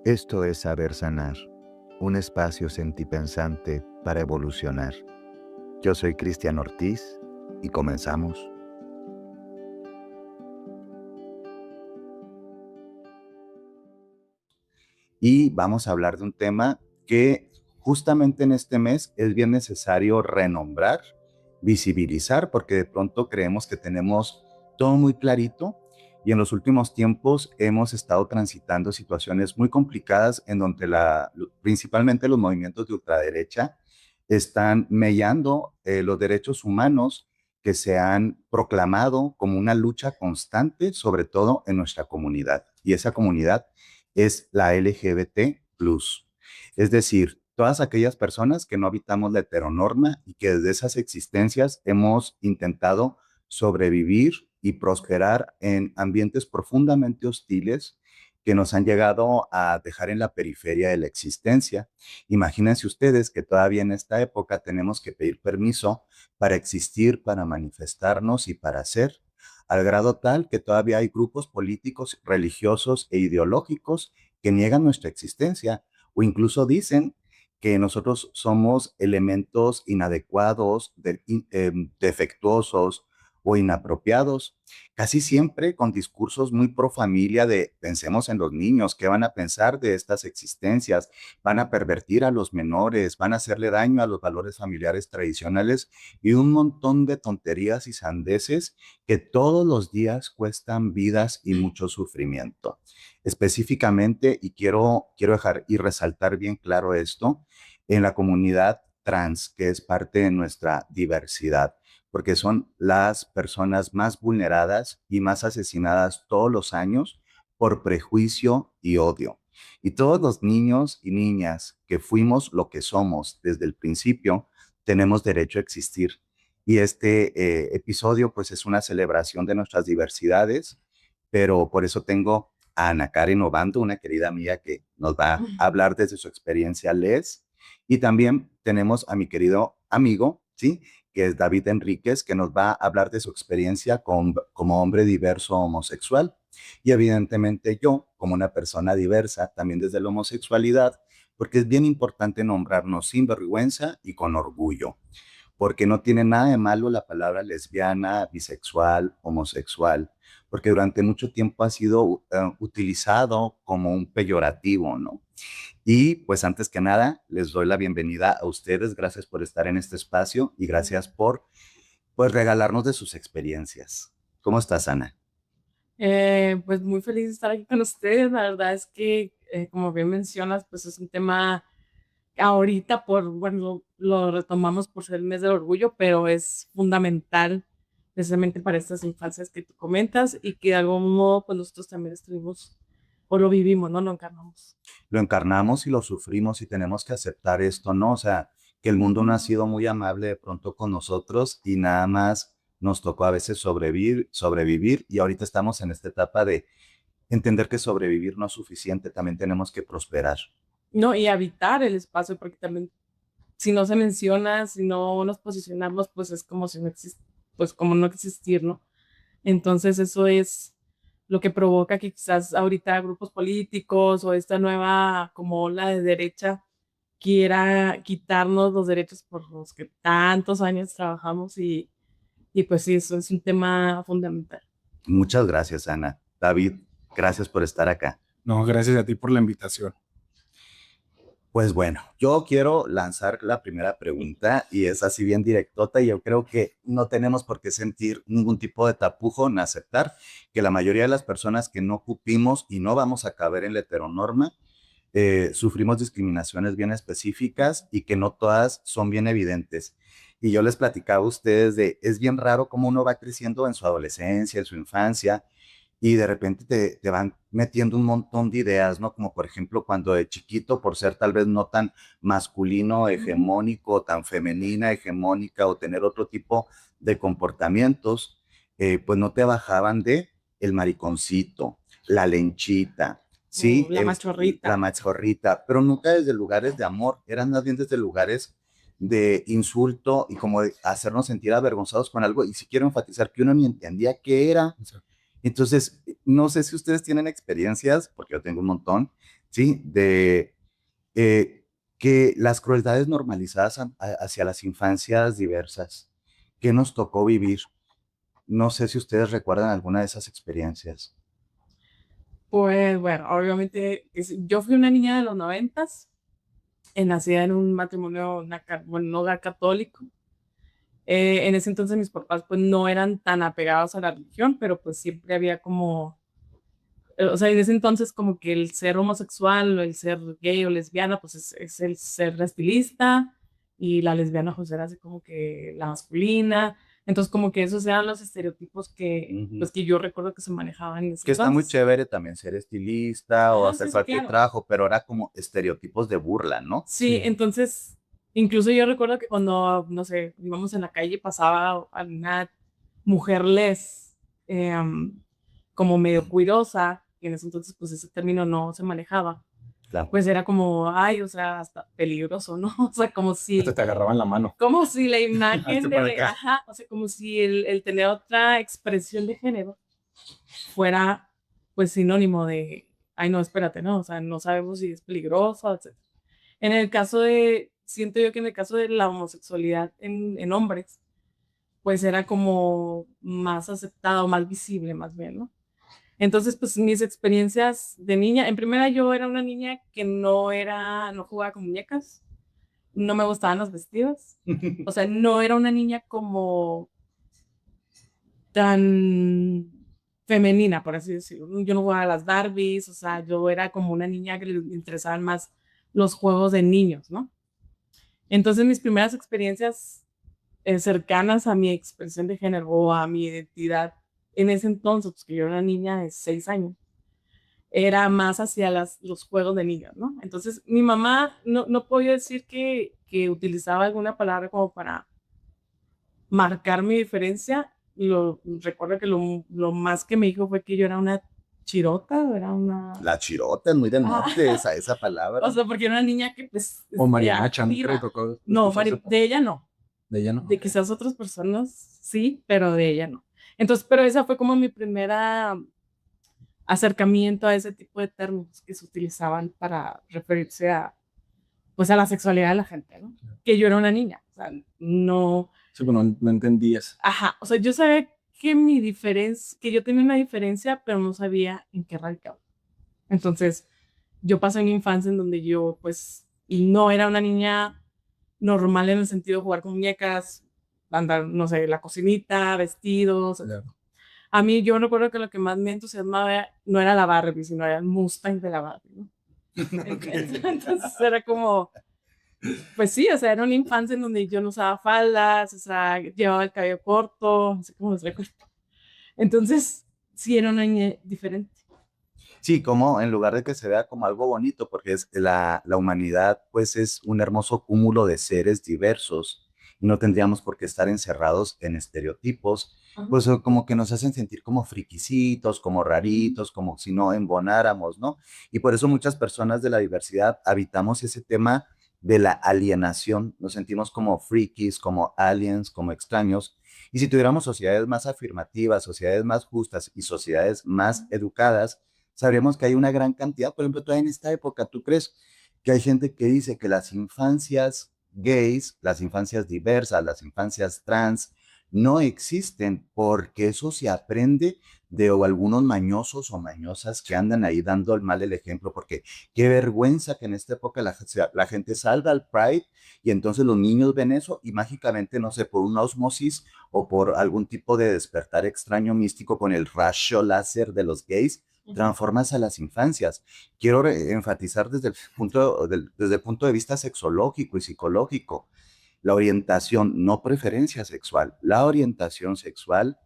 Esto es Saber Sanar, un espacio sentipensante para evolucionar. Yo soy Cristian Ortiz y comenzamos. Y vamos a hablar de un tema que justamente en este mes es bien necesario renombrar, visibilizar, porque de pronto creemos que tenemos todo muy clarito y en los últimos tiempos hemos estado transitando situaciones muy complicadas en donde principalmente los movimientos de ultraderecha están mellando los derechos humanos que se han proclamado como una lucha constante, sobre todo en nuestra comunidad. Y esa comunidad es la LGBT+. Es decir, todas aquellas personas que no habitamos la heteronorma y que desde esas existencias hemos intentado sobrevivir y prosperar en ambientes profundamente hostiles que nos han llegado a dejar en la periferia de la existencia. Imagínense ustedes que todavía en esta época tenemos que pedir permiso para existir, para manifestarnos y para ser, al grado tal que todavía hay grupos políticos, religiosos e ideológicos que niegan nuestra existencia o incluso dicen que nosotros somos elementos inadecuados, defectuosos o inapropiados, casi siempre con discursos muy pro familia de pensemos en los niños, ¿qué van a pensar de estas existencias? Van a pervertir a los menores, van a hacerle daño a los valores familiares tradicionales y un montón de tonterías y sandeces que todos los días cuestan vidas y mucho sufrimiento. Específicamente, y quiero dejar y resaltar bien claro esto, en la comunidad trans, que es parte de nuestra diversidad, porque son las personas más vulneradas y más asesinadas todos los años por prejuicio y odio. Y todos los niños y niñas que fuimos lo que somos desde el principio, tenemos derecho a existir. Y este episodio pues es una celebración de nuestras diversidades, pero por eso tengo a Ana Karen Obando, una querida amiga que nos va a hablar desde su experiencia Les. Y también tenemos a mi querido amigo, ¿sí? Que es David Enríquez, que nos va a hablar de su experiencia como hombre diverso homosexual. Y evidentemente yo, como una persona diversa, también desde la homosexualidad, porque es bien importante nombrarnos sin vergüenza y con orgullo, porque no tiene nada de malo la palabra lesbiana, bisexual, homosexual, porque durante mucho tiempo ha sido utilizado como un peyorativo, ¿no? Y pues antes que nada, les doy la bienvenida a ustedes, gracias por estar en este espacio y gracias por pues regalarnos de sus experiencias. ¿Cómo estás, Ana? Pues muy feliz de estar aquí con ustedes. La verdad es que, como bien mencionas, pues es un tema que ahorita bueno, lo retomamos por ser el mes del orgullo, pero es fundamental precisamente para estas infancias que tú comentas y que de algún modo, pues nosotros también estuvimos o lo vivimos, ¿no? Lo encarnamos. Lo encarnamos y lo sufrimos y tenemos que aceptar esto, ¿no? O sea, que el mundo no ha sido muy amable de pronto con nosotros y nada más nos tocó a veces sobrevivir y ahorita estamos en esta etapa de entender que sobrevivir no es suficiente, también tenemos que prosperar. No, y habitar el espacio, porque también si no se menciona, si no nos posicionamos, pues es como si no existe, pues como no existir, ¿no? Entonces eso es lo que provoca que quizás ahorita grupos políticos o esta nueva como ola de derecha quiera quitarnos los derechos por los que tantos años trabajamos y pues sí, eso es un tema fundamental. Muchas gracias, Ana. David, gracias por estar acá. No, gracias a ti por la invitación. Pues bueno, yo quiero lanzar la primera pregunta y es así bien directota y yo creo que no tenemos por qué sentir ningún tipo de tapujo en aceptar que la mayoría de las personas que no cupimos y no vamos a caber en la heteronorma, sufrimos discriminaciones bien específicas y que no todas son bien evidentes. Y yo les platicaba a ustedes de, es bien raro cómo uno va creciendo en su adolescencia, en su infancia, y de repente te van metiendo un montón de ideas, ¿no? Como por ejemplo cuando de chiquito, por ser tal vez no tan masculino, hegemónico, tan femenina, hegemónica o tener otro tipo de comportamientos, pues no te bajaban de el mariconcito, la lenchita, O ¿sí? la La machorrita. machorrita, pero nunca desde lugares de amor, eran más bien desde lugares de insulto y como de hacernos sentir avergonzados con algo. Y si quiero enfatizar que uno ni entendía qué era. Entonces, no sé si ustedes tienen experiencias, porque yo tengo un montón, ¿sí? De eh, que las crueldades normalizadas hacia las infancias diversas, ¿qué nos tocó vivir? No sé si ustedes recuerdan alguna de esas experiencias. Pues bueno, obviamente yo fui una niña de los noventas, nacida en un matrimonio, bueno, un hogar católico. En ese entonces mis papás pues no eran tan apegados a la religión, pero pues siempre había como, o sea, en ese entonces como que el ser homosexual o el ser gay o lesbiana pues es el ser la estilista y la lesbiana pues era así como que la masculina. Entonces como que esos eran los estereotipos que Ujú. pues que yo recuerdo que se manejaban en ese Que está muy entonces. chévere también ser estilista o Ajá, hacer sí, sí, cualquier claro. trabajo, pero era como estereotipos de burla, ¿no? Sí, Sí. entonces, incluso yo recuerdo que cuando, no sé, íbamos en la calle y pasaba a una mujer como medio cuirosa, que en ese entonces pues ese término no se manejaba, Claro. pues era como, ay, o sea, hasta peligroso, ¿no? O sea, Hasta te agarraban la mano. como si la Hazte imagen para de, acá. ajá, o sea, como si el tener otra expresión de género fuera pues sinónimo de, ay, no, espérate, no, o sea, no sabemos si es peligroso, etc. En el caso de, siento yo que en el caso de la homosexualidad en hombres, pues era como más aceptado, más visible, más bien, ¿no? Entonces, pues mis experiencias de niña, en primera yo era una niña que no jugaba con muñecas, no me gustaban los vestidos, o sea, no era una niña como tan femenina, por así decirlo. Yo no jugaba a las Barbies, o sea, yo era como una niña que le interesaban más los juegos de niños, ¿no? Entonces mis primeras experiencias cercanas a mi expresión de género o a mi identidad en ese entonces, pues que yo era una niña de 6 años, era más hacia los juegos de niños, ¿no? Entonces mi mamá no podía decir que utilizaba alguna palabra como para marcar mi diferencia. Recuerdo que lo más que me dijo fue que yo era una chirota, era una... La chirota es muy del norte, Ah, esa o palabra. sea, porque era una niña que pues O era mariacha, nunca le activa. tocó No, escuchar esa De ella no. de ella, ¿no? De Ok. quizás otras personas sí, pero de ella no. Entonces, pero esa fue como mi primera acercamiento a ese tipo de términos que se utilizaban para referirse a, pues, a la sexualidad de la gente, ¿no? Que yo era una niña, o sea, no, Sí, pues no entendías. ajá, o sea, yo sabía que mi diferencia, que yo tenía una diferencia, pero no sabía en qué radicaba. Entonces, yo pasé una infancia en donde yo, pues, no era una niña normal en el sentido de jugar con muñecas, andar, no sé, la cocinita, vestidos, etc. Claro. A mí, yo recuerdo que lo que más me entusiasmaba no era la Barbie, sino era el Mustang de la Barbie, ¿no? Entonces era como, pues sí, o sea, era una infancia en donde yo no usaba faldas, o sea, llevaba el cabello corto, así como los recuerdo. Entonces, sí, era una niña diferente. Sí, como en lugar de que se vea como algo bonito, porque es la humanidad, pues es un hermoso cúmulo de seres diversos y no tendríamos por qué estar encerrados en estereotipos, Ajá. pues como que nos hacen sentir como friquicitos, como Ujú. raritos, como si no embonáramos, ¿no? Y por eso muchas personas de la diversidad habitamos ese tema de la alienación, nos sentimos como frikis, como aliens, como extraños. Y si tuviéramos sociedades más afirmativas, sociedades más justas y sociedades más educadas, sabríamos que hay una gran cantidad, por ejemplo, todavía en esta época, ¿tú crees que hay gente que dice que las infancias gays, las infancias diversas, las infancias trans, no existen porque eso se aprende de o algunos mañosos o mañosas que andan ahí dando el mal el ejemplo? Porque qué vergüenza que en esta época la gente salga al Pride y entonces los niños ven eso y mágicamente, no sé, por una osmosis o por algún tipo de despertar extraño místico con el rayo láser de los gays, transformas a las infancias. Quiero enfatizar desde el punto de vista sexológico y psicológico, la orientación, no preferencia sexual, la orientación sexual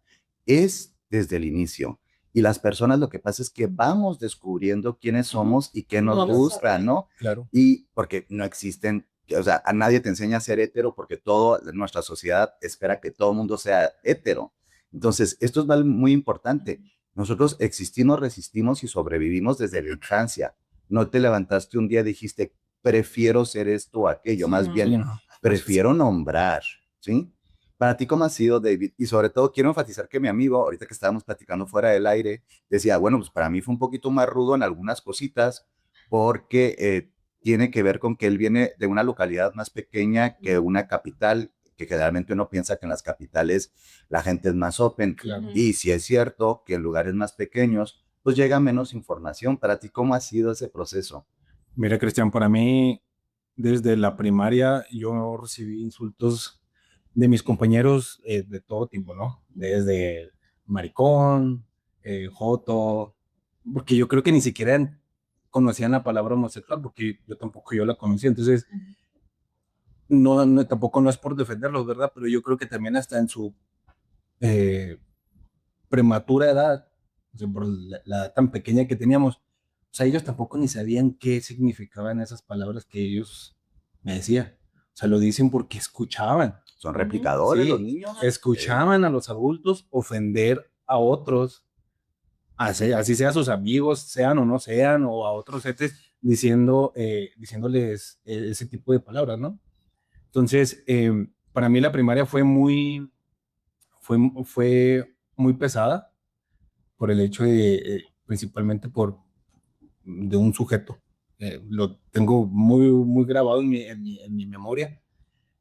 es desde el inicio. Y las personas lo que pasa es que vamos descubriendo quiénes somos y qué Lo nos vamos gusta, desarrollando. ¿no? Claro. Y porque no existen, o sea, a nadie te enseña a ser hetero porque toda nuestra sociedad espera que todo el mundo sea hetero. Entonces, esto es muy importante. Nosotros existimos, resistimos y sobrevivimos desde la infancia. No te levantaste un día y dijiste, prefiero ser esto o aquello, Sí, más no. Sí, bien, no. prefiero nombrar, ¿sí? Para ti, ¿cómo ha sido, David? Y sobre todo, quiero enfatizar que mi amigo, ahorita que estábamos platicando fuera del aire, decía, bueno, pues para mí fue un poquito más rudo en algunas cositas, porque tiene que ver con que él viene de una localidad más pequeña que una capital, que generalmente uno piensa que en las capitales la gente es más open. Claro. Y si es cierto que en lugares más pequeños, pues llega menos información. Para ti, ¿cómo ha sido ese proceso? Mira, Cristian, para mí, desde la primaria, yo recibí insultos de mis compañeros de todo tipo, ¿no? Desde maricón, joto, porque yo creo que ni siquiera conocían la palabra homosexual, porque yo tampoco yo la conocía. Entonces, tampoco no es por defenderlos, ¿verdad? Pero yo creo que también hasta en su eh, prematura edad, o sea, por la edad tan pequeña que teníamos, o sea, ellos tampoco ni sabían qué significaban esas palabras que ellos me decían. O sea, lo dicen porque escuchaban. Son replicadores los niños. Escuchaban a los adultos ofender a otros, así sea a sus amigos, sean o no sean, o a otros seres, diciéndoles ese tipo de palabras, ¿no? Entonces, para mí la primaria fue, fue muy pesada por el hecho principalmente de un sujeto. Lo tengo muy grabado en mi memoria.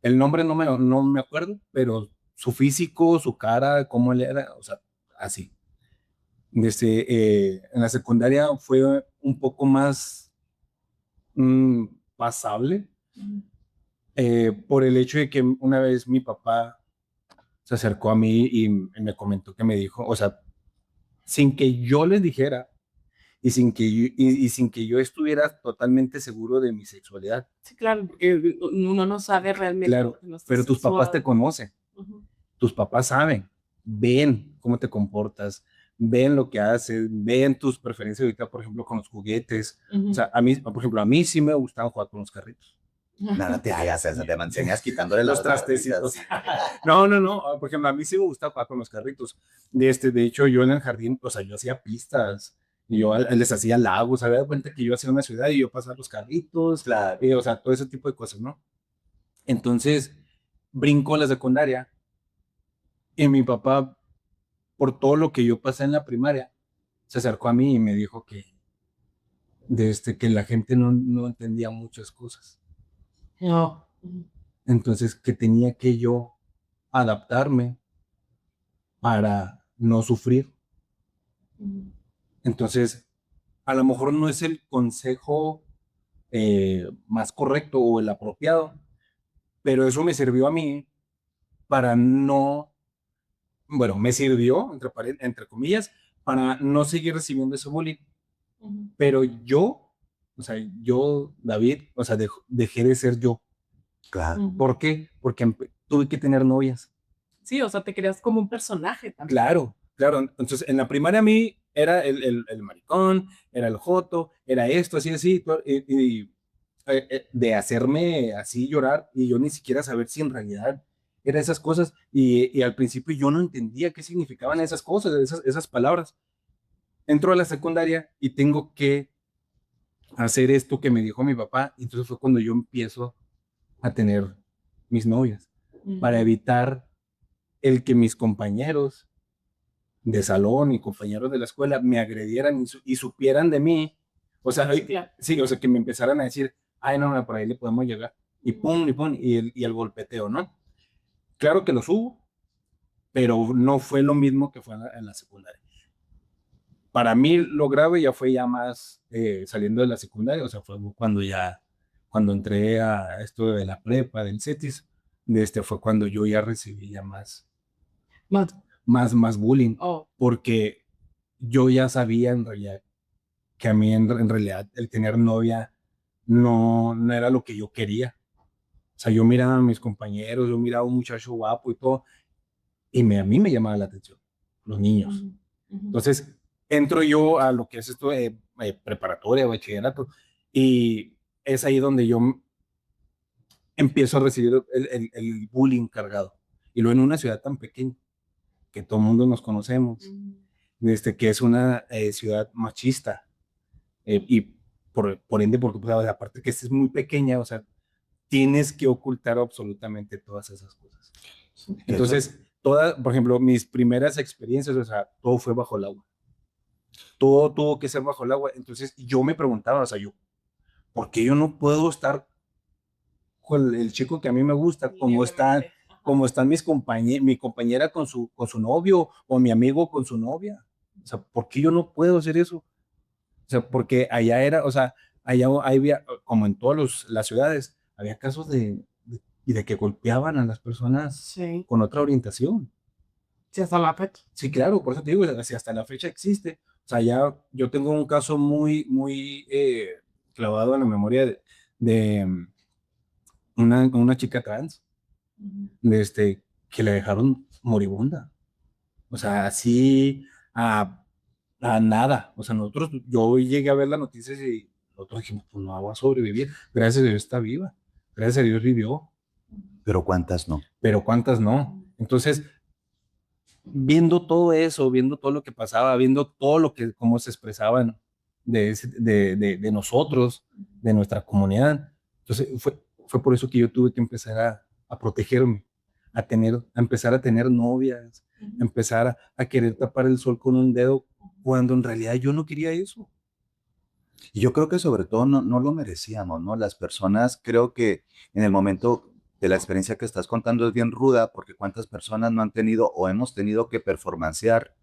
El nombre no me acuerdo, pero su físico, su cara, cómo él era, o sea, así. En la secundaria fue un poco más pasable por el hecho de que una vez mi papá se acercó a mí y me comentó que me dijo, o sea, sin que yo les dijera y sin que yo estuviera totalmente seguro de mi sexualidad. Sí, claro, porque uno no sabe realmente. Claro, No está pero tus papás te sexuado. conocen, tus papás saben, ven cómo te comportas, ven lo que haces, ven tus preferencias ahorita, por ejemplo, con los juguetes. O sea, a mí, por ejemplo, a mí sí me gustaba jugar con los carritos. Nada te hagas eso, te mantenías quitándole Los las trastecitos. cositas. No. Por ejemplo, a mí sí me gustaba jugar con los carritos. De hecho, yo en el jardín, o sea, yo hacía pistas. Y yo les hacía lagos, había dado cuenta que yo hacía una ciudad y yo pasaba los carritos, Claro. o sea, todo ese tipo de cosas, ¿no? Entonces, brinco a la secundaria y mi papá, por todo lo que yo pasé en la primaria, se acercó a mí y me dijo que la gente no entendía muchas cosas. No. Entonces, que tenía que yo adaptarme para no sufrir. Entonces, a lo mejor no es el consejo más correcto o el apropiado, pero eso me sirvió a mí para no, bueno, me sirvió, entre comillas, para no seguir recibiendo ese bullying. Pero yo, o sea, yo, David, o sea, dejé de ser yo. Claro. ¿Por qué? Porque tuve que tener novias. Sí, o sea, te creas como un personaje también. Claro. Entonces, en la primaria a mí era el maricón, era el joto, era esto, así, de hacerme así llorar y yo ni siquiera saber si en realidad era esas cosas. Y al principio yo no entendía qué significaban esas cosas, esas palabras. Entro a la secundaria y tengo que hacer esto que me dijo mi papá. Y entonces fue cuando yo empiezo a tener mis novias para evitar el que mis compañeros de salón y compañeros de la escuela me agredieran y supieran de mí. O sea, Sí, claro. sí, o sea, que me empezaran a decir, ay, no, por ahí le podemos llegar. Y pum, y el golpeteo, ¿no? Claro que los hubo, pero no fue lo mismo que fue en la secundaria. Para mí lo grave ya fue ya más saliendo de la secundaria, o sea, fue cuando entré a esto de la prepa, del CETIS, fue cuando yo ya recibí ya más bullying, porque yo ya sabía en realidad que a mí en realidad el tener novia no era lo que yo quería. O sea, yo miraba a mis compañeros, yo miraba a un muchacho guapo y todo, y a mí me llamaba la atención, los niños. Entonces, entro yo a lo que es esto de preparatoria, bachillerato, y es ahí donde yo empiezo a recibir el bullying cargado. Y luego en una ciudad tan pequeña, que todo el mundo nos conocemos, que es una ciudad machista, y por ende, porque pues, aparte que es muy pequeña, o sea, tienes que ocultar absolutamente todas esas cosas. Entonces, por ejemplo, mis primeras experiencias, o sea, todo fue bajo el agua. Todo tuvo que ser bajo el agua. Entonces, yo me preguntaba, o sea, ¿por qué yo no puedo estar con el chico que a mí me gusta, como están mi compañera con su novio o mi amigo con su novia? O sea, ¿por qué yo no puedo hacer eso? O sea, porque allá era, o sea, allá había, como en todas las ciudades, había casos y de que golpeaban a las personas Sí, con otra orientación. sí, hasta la fecha. Sí, claro, por eso te digo, si hasta la fecha existe. O sea, ya yo tengo un caso muy clavado en la memoria de una chica trans, que le dejaron moribunda. O sea, así a, a nada. O sea, yo llegué a ver las noticias y nosotros dijimos, pues no va a sobrevivir. Gracias a Dios está viva. Gracias a Dios vivió, Pero ¿cuántas no? pero ¿cuántas no? Entonces, viendo todo eso, viendo todo lo que pasaba, viendo todo lo que, cómo se expresaban de nosotros, de nuestra comunidad. Entonces, fue por eso que yo tuve que empezar a protegerme, a empezar a tener novias, a empezar a querer tapar el sol con un dedo, cuando en realidad yo no quería eso. Y yo creo que sobre todo no lo merecíamos, ¿no? Las personas, creo que en el momento de la experiencia que estás contando es bien ruda, porque cuántas personas no han tenido o hemos tenido que performancear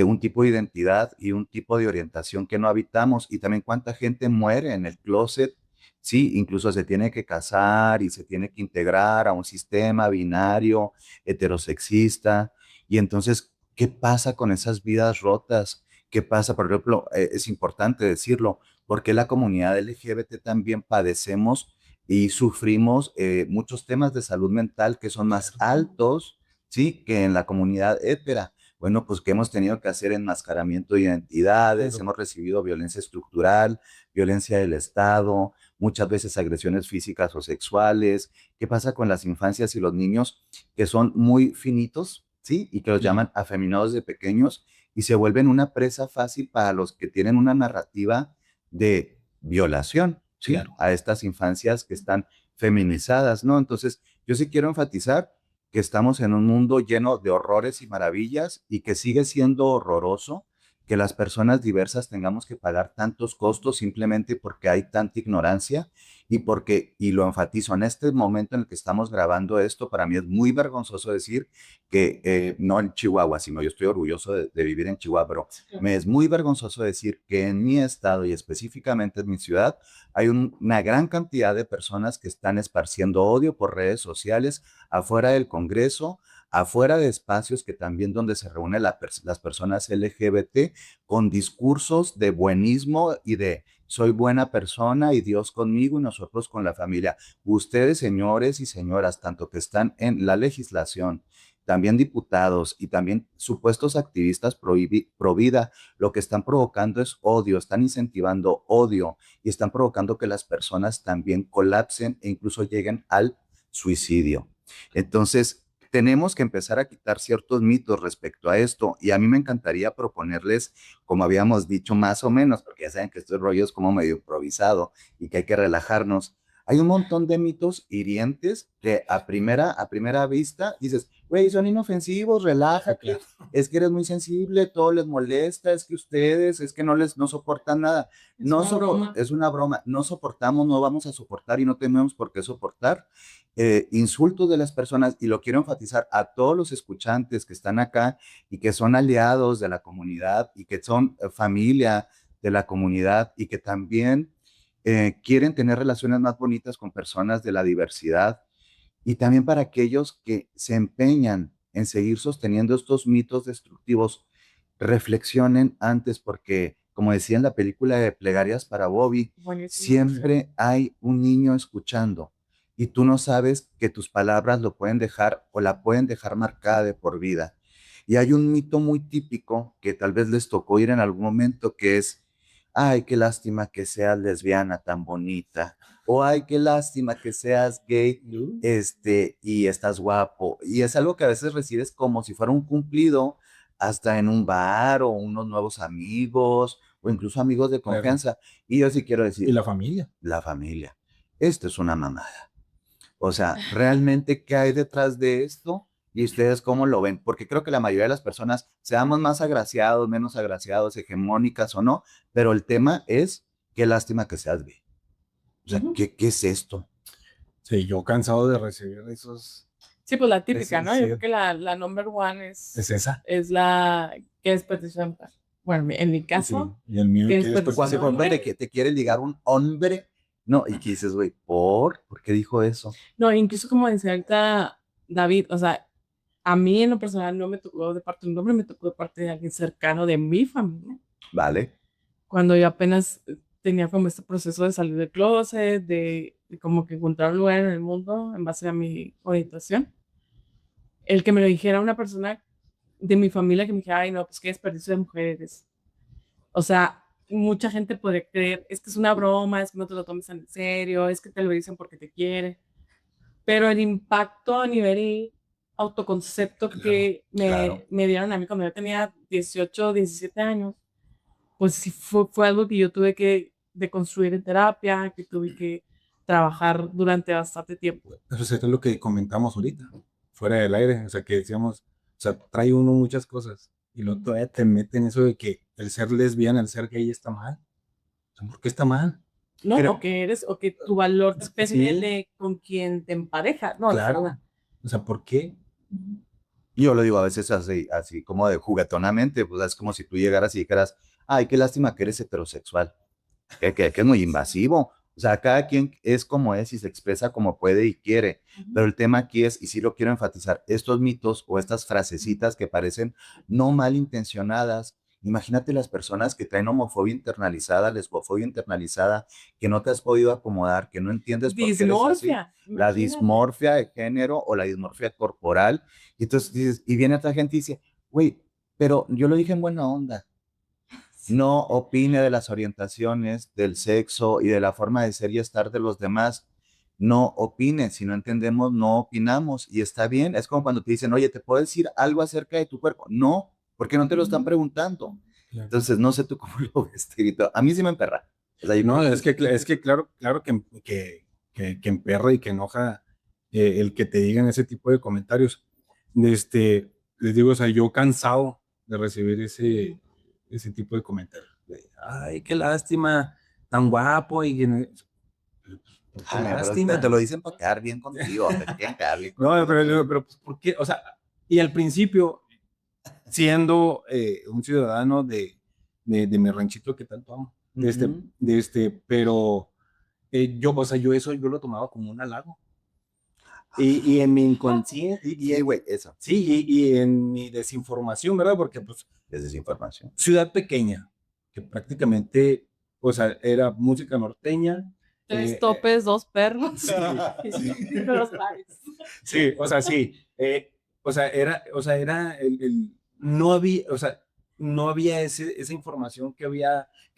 un tipo de identidad y un tipo de orientación que no habitamos, y también cuánta gente muere en el closet, sí, incluso se tiene que casar y se tiene que integrar a un sistema binario, heterosexista, y entonces, ¿qué pasa con esas vidas rotas? ¿Qué pasa? Por ejemplo, es importante decirlo, porque la comunidad LGBT también padecemos y sufrimos muchos temas de salud mental que son más altos, sí, que en la comunidad hétera. Bueno, pues que hemos tenido que hacer enmascaramiento de identidades, Claro. hemos recibido violencia estructural, violencia del Estado, muchas veces agresiones físicas o sexuales. ¿Qué pasa con las infancias y los niños que son muy finitos, sí? Y que los Sí, llaman afeminados de pequeños y se vuelven una presa fácil para los que tienen una narrativa de violación, sí, claro. a estas infancias que están feminizadas, ¿no? Entonces, yo sí quiero enfatizar que estamos en un mundo lleno de horrores y maravillas y que sigue siendo horroroso que las personas diversas tengamos que pagar tantos costos simplemente porque hay tanta ignorancia y porque, y lo enfatizo, en este momento en el que estamos grabando esto, para mí es muy vergonzoso decir que, no en Chihuahua, sino yo estoy orgulloso de vivir en Chihuahua, pero me es muy vergonzoso decir que en mi estado y específicamente en mi ciudad hay una gran cantidad de personas que están esparciendo odio por redes sociales afuera del Congreso, afuera de espacios que también donde se reúnen las personas LGBT con discursos de buenismo y de soy buena persona y Dios conmigo y nosotros con la familia. Ustedes, señores y señoras, tanto que están en la legislación, también diputados y también supuestos activistas pro vida, lo que están provocando es odio, están incentivando odio y están provocando que las personas también colapsen e incluso lleguen al suicidio. Entonces, tenemos que empezar a quitar ciertos mitos respecto a esto y a mí me encantaría proponerles, como habíamos dicho más o menos, porque ya saben que este rollo es como medio improvisado y que hay que relajarnos. Hay un montón de mitos hirientes que a primera vista dices, güey, son inofensivos, Sí, claro. relájate, es que eres muy sensible, todo les molesta, es que ustedes, es que no soportan nada. Es una broma. Es una broma, no soportamos, no vamos a soportar y no tenemos por qué soportar insultos de las personas, y lo quiero enfatizar a todos los escuchantes que están acá y que son aliados de la comunidad y que son familia de la comunidad y que también quieren tener relaciones más bonitas con personas de la diversidad, y también para aquellos que se empeñan en seguir sosteniendo estos mitos destructivos, reflexionen antes porque, como decía en la película de Plegarias para Bobby, Buenísimo. siempre hay un niño escuchando y tú no sabes que tus palabras lo pueden dejar o la pueden dejar marcada de por vida. Y hay un mito muy típico que tal vez les tocó ir en algún momento, que es, ay, qué lástima que seas lesbiana tan bonita, o ay, qué lástima que seas gay, No, y estás guapo. Y es algo que a veces recibes como si fuera un cumplido, hasta en un bar o unos nuevos amigos o incluso amigos de claro. confianza. Y yo sí quiero Y decir, la familia. la familia, esto es una mamada. O sea, ¿realmente qué hay detrás de esto? ¿Y ustedes cómo lo ven? Porque creo que la mayoría de las personas, seamos más agraciados, menos agraciados, hegemónicas o no, pero el tema es, qué lástima que seas gay. O sea, Ujú. ¿qué es esto? Sí, yo cansado de recibir esos. Sí, pues la típica, Sí, ¿no? Yo sí. creo que la number one Es esa. es la que desperdició en paz. Bueno, en mi Sí. caso, Y el mío que que después después Cuando no, un hombre. hombre que te quiere ligar un hombre, no, y que dices, güey, ¿por qué dijo eso? No, incluso como decía ahorita David, o sea, a mí en lo personal no me tocó de parte de un hombre, me tocó de parte de alguien cercano de mi familia. ¿Vale? Cuando yo apenas tenía como este proceso de salir del closet, de como que encontrar un lugar en el mundo en base a mi orientación. El que me lo dijera una persona de mi familia que me dijera, ay, no, pues qué desperdicio de mujeres. O sea, mucha gente podría creer, es que es una broma, es que no te lo tomes tan en serio, es que te lo dicen porque te quiere. Pero el impacto a nivel autoconcepto que Claro. me dieron a mí cuando yo tenía 18 17 años, pues sí fue algo que yo tuve que deconstruir en terapia, que tuve que trabajar durante bastante tiempo. Eso es lo que comentamos ahorita, fuera del aire. O sea, que decíamos, o sea, trae uno muchas cosas y luego todavía te meten eso de que el ser lesbiana, el ser gay está mal. O sea, ¿por qué está mal? ¿No? Pero, O que tu valor depende Sí, de con quién te empareja. No, la claro. verdad. O sea, ¿por qué? yo lo digo a veces así como de juguetonamente, pues es como si tú llegaras y dijeras, ay, qué lástima que eres heterosexual, que es muy invasivo. O sea, cada quien es como es y se expresa como puede y quiere. Pero el tema aquí es, y sí lo quiero enfatizar, estos mitos o estas frasecitas que parecen no malintencionadas. Imagínate las personas que traen homofobia internalizada, lesbofobia internalizada, que no te has podido acomodar, que no entiendes por qué eres así. Dismorfia, La imagínate. dismorfia de género o la dismorfia corporal. Y entonces dices, y viene otra gente y dice, güey, pero yo lo dije en buena onda. No opine de las orientaciones, del sexo y de la forma de ser y estar de los demás. No opine. Si no entendemos, no opinamos. Y está bien. Es como cuando te dicen, oye, ¿te puedo decir algo acerca de tu cuerpo? No, porque no te lo están preguntando. Claro. Entonces, no sé tú cómo lo ves, Tirito. A mí sí me emperra. O sea, yo No, creo es que claro, claro que emperra y que enoja el que te digan ese tipo de comentarios. Les digo, o sea, yo cansado de recibir ese tipo de comentarios. Ay, qué lástima, tan guapo y qué ay, mira, pero te lástima. lo dicen para quedar bien contigo. Te quieren quedar bien No, contigo. pero pues, ¿por qué? O sea, y al principio, siendo un ciudadano de mi ranchito que tanto amo, Ujú. pero yo, o sea, yo eso yo lo tomaba como un halago. Y en mi inconsciente, Sí, güey, eso. sí, y en mi desinformación, ¿verdad? Porque, pues, Es desinformación. ciudad pequeña, que prácticamente, o sea, era música norteña. Tres topes, dos perros. Sí, sí, De los bares. sí, o sea, sí. O sea, era no había, o sea, no había esa información que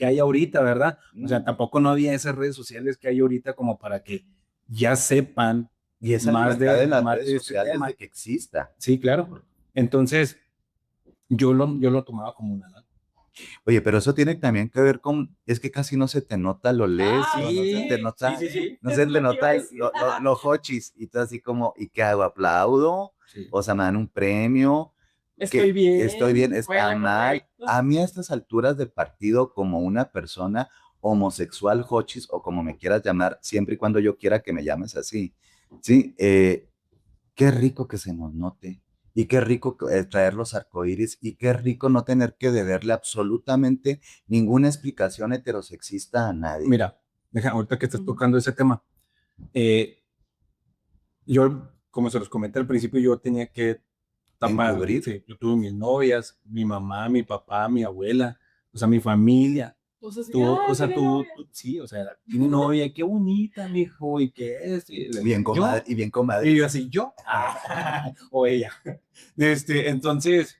hay ahorita, ¿verdad? O sea, tampoco no había esas redes sociales que hay ahorita como para que ya sepan Y esa libertad en las más redes de este sociales de tema. que exista. Sí, claro. Entonces, yo lo tomaba como un halago. Oye, pero eso tiene también que ver con, es que casi no se te nota lo lees, Ah, o no se te sí, nota, Sí. no eso se es te lo que iba nota a decir. los hochis, y tú así como, ¿y qué hago? ¿Aplaudo? Sí. O sea, me dan un premio, Estoy que estoy bien, bien, fue está lo mal. correcto. A mí a estas alturas del partido, como una persona homosexual, hochis, o como me quieras llamar, siempre y cuando yo quiera que me llames así, ¿sí? Qué rico que se nos note y qué rico traer los arcoíris y qué rico no tener que deberle absolutamente ninguna explicación heterosexista a nadie. Mira, ahorita que estás tocando ese tema, eh, yo, como se los comenté al principio, yo tenía que tapar, Encubrir. sí, yo tuve mis novias, mi mamá, mi papá, mi abuela, o sea, mi familia. Pues así, O ay, sea, tiene novia. sí, o sea, tiene novia, qué bonita, mijo, y qué es, Bien comadre, yo, y bien comadre. y yo así, yo, o ella. Entonces,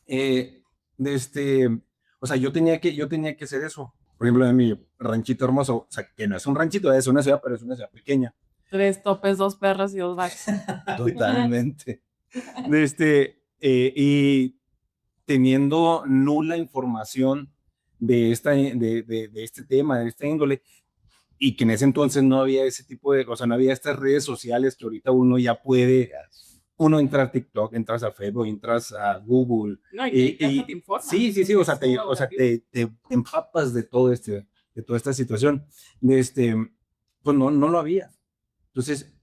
eh, de o sea, yo tenía que hacer eso. Por ejemplo, en mi ranchito hermoso, o sea, que no es un ranchito, es una ciudad, pero es una ciudad pequeña. Tres topes, dos perros y dos vacas. Totalmente. Y teniendo nula información de este tema, de esta índole, y que en ese entonces no había ese tipo de, o sea, no había estas redes sociales que ahorita uno ya puede, uno entra a TikTok, entras a Facebook, entras a Google, No, y que hasta te informa. sí, o sea, te empapas de todo de toda esta situación. De este, pues no lo había. Entonces,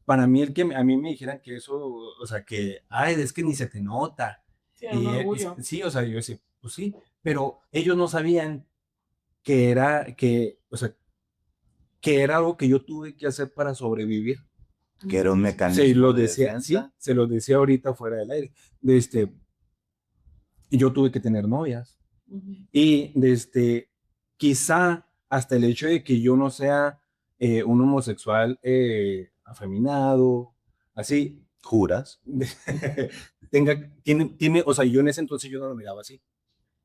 para mí, el que a mí me dijeran que eso, o sea, que, ay, es que ni se te nota. Sí, era un orgullo. Sí, o sea, yo decía, pues sí, pero ellos no sabían que era, o sea, que era algo que yo tuve que hacer para sobrevivir. Que era un Se mecanismo lo de decía, sí, defensa. se lo decía ahorita fuera del aire. De y yo tuve que tener novias. Ujú. Y quizá hasta el hecho de que yo no sea un homosexual afeminado, así, ¿Juras? o sea, yo en ese entonces yo no lo miraba así.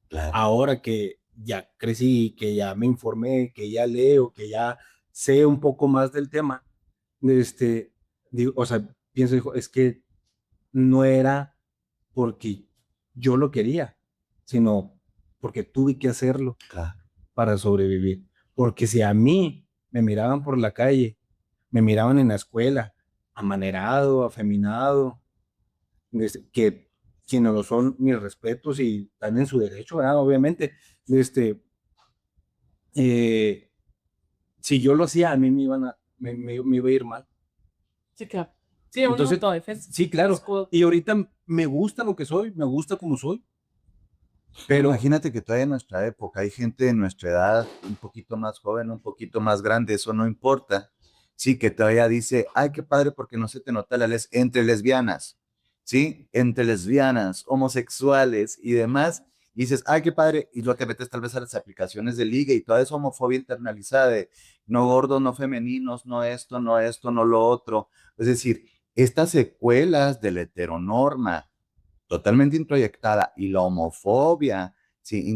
Claro. Ahora que ya crecí, que ya me informé, que ya leo, que ya sé un poco más del tema, digo, o sea, pienso, hijo, es que no era porque yo lo quería, sino porque tuve que hacerlo Claro. para sobrevivir. Porque si a mí me miraban por la calle, me miraban en la escuela, amanerado, afeminado, que quienes lo son, mis respetos y están en su derecho, ¿verdad? Obviamente, este, eh, si yo lo hacía, a mí me iba a ir mal. Sí, claro. Sí, una Entonces, autodefensa. sí, claro. Escudo. Y ahorita me gusta lo que soy, me gusta como soy, Pero pero imagínate que todavía en nuestra época hay gente de nuestra edad, un poquito más joven, un poquito más grande, eso no importa. Sí, que todavía dice, ay, qué padre porque no se te nota la les entre lesbianas, ¿sí? Entre lesbianas, homosexuales y demás. Y dices, ay, qué padre. Y luego te metes tal vez a las aplicaciones de liga y toda esa homofobia internalizada de no gordos, no femeninos, no esto, no lo otro. Es decir, estas secuelas de la heteronorma totalmente introyectada y la homofobia, sí,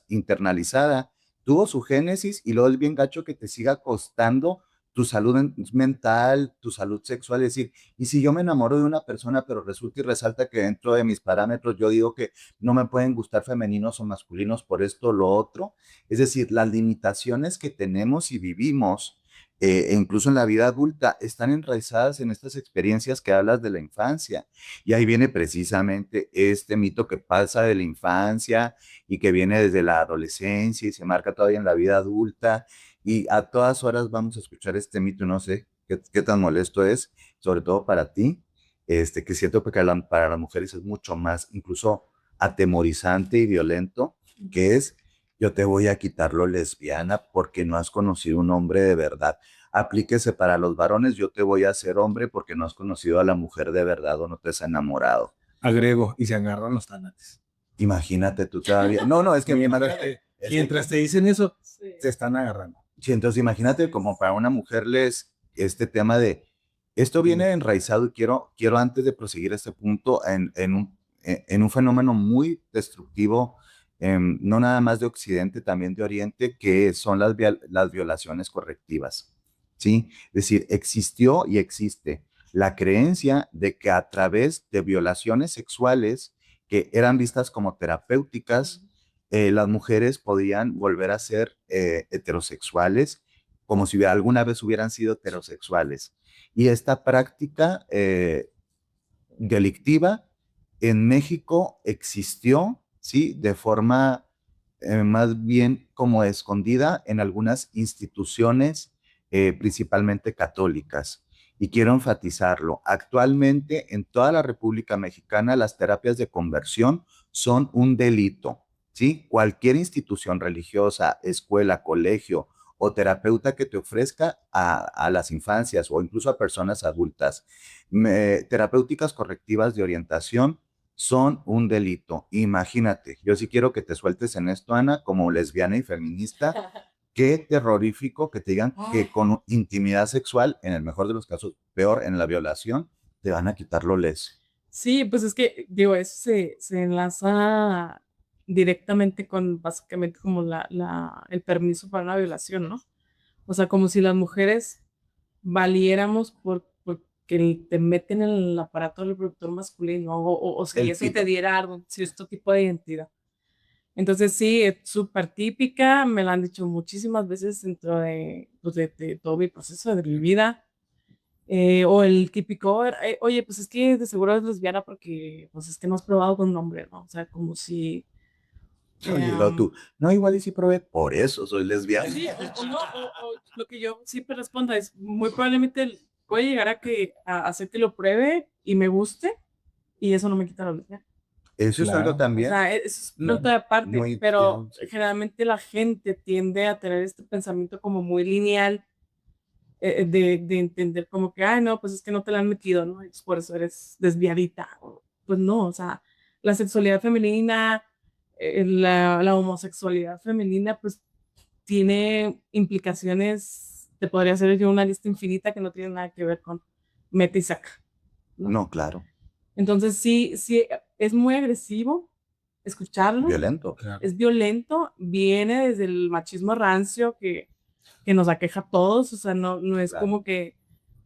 internalizada, tuvo su génesis y luego es bien gacho que te siga costando tu salud mental, tu salud sexual, es decir, y si yo me enamoro de una persona, pero resulta y resalta que dentro de mis parámetros yo digo que no me pueden gustar femeninos o masculinos por esto o lo otro, es decir, las limitaciones que tenemos y vivimos e incluso en la vida adulta, están enraizadas en estas experiencias que hablas de la infancia. Y ahí viene precisamente este mito que pasa de la infancia y que viene desde la adolescencia y se marca todavía en la vida adulta. Y a todas horas vamos a escuchar este mito, no sé qué tan molesto es, sobre todo para ti, que siento que para las mujeres es mucho más, incluso atemorizante y violento, que es yo te voy a quitar lo lesbiana porque no has conocido un hombre de verdad. Aplíquese para los varones, yo te voy a hacer hombre porque no has conocido a la mujer de verdad o no te has enamorado. agrego y se agarran los tanates. Imagínate tú todavía. No, no, es que Mientras, es que, mientras te dicen eso, Sí. te están agarrando. sí, entonces imagínate como para una mujer les este tema de esto viene enraizado y quiero antes de proseguir este punto en un fenómeno muy destructivo, no nada más de Occidente, también de Oriente, que son las violaciones correctivas. ¿Sí? Es decir, existió y existe la creencia de que a través de violaciones sexuales que eran vistas como terapéuticas, las mujeres podían volver a ser heterosexuales, como si alguna vez hubieran sido heterosexuales. Y esta práctica delictiva en México existió, ¿sí? De forma más bien como escondida en algunas instituciones, principalmente católicas. Y quiero enfatizarlo, actualmente en toda la República Mexicana las terapias de conversión son un delito, ¿sí? Cualquier institución religiosa, escuela, colegio o terapeuta que te ofrezca a las infancias o incluso a personas adultas terapéuticas correctivas de orientación son un delito. Imagínate, yo sí quiero que te sueltes en esto, Ana, como lesbiana y feminista. Qué terrorífico que te digan que con intimidad sexual, en el mejor de los casos, peor en la violación, te van a quitar lo les. Sí, pues es que, digo, eso se enlaza directamente con básicamente como el permiso para una violación, ¿no? O sea, como si las mujeres valiéramos porque te meten en el aparato reproductor masculino o si El eso te pito. diera algún cierto tipo de identidad. Entonces sí, es súper típica, me la han dicho muchísimas veces dentro pues, de todo mi proceso de mi vida. O el típico, oye, pues es que de seguro es lesbiana porque pues es que no has probado con un hombre, ¿no? O sea, como si Oye, lo tú, no, igual y si probé, por eso soy lesbiana. Sí, o no, o lo que yo siempre respondo es, muy probablemente puede llegar a hacer que lo pruebe y me guste, y eso no me quita la lesbiana. Eso es algo Claro, O también. sea, eso es No, punto de aparte, muy, pero generalmente la gente tiende a tener este pensamiento como muy lineal, de entender como que, ay, no, pues es que no te la han metido, ¿no? Y por eso eres desviadita. Pues no, o sea, la sexualidad femenina, la homosexualidad femenina, pues tiene implicaciones, te podría hacer yo una lista infinita que no tiene nada que ver con meta y saca, ¿no? no, claro, Entonces sí, sí, es muy agresivo escucharlo, violento. claro. es violento, viene desde el machismo rancio que nos aqueja a todos, o sea, no es Claro. como que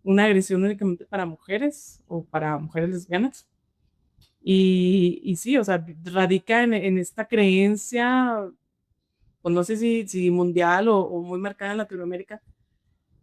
una agresión únicamente para mujeres o para mujeres lesbianas. Y sí, o sea, radica en esta creencia, pues no sé si mundial o muy marcada en Latinoamérica,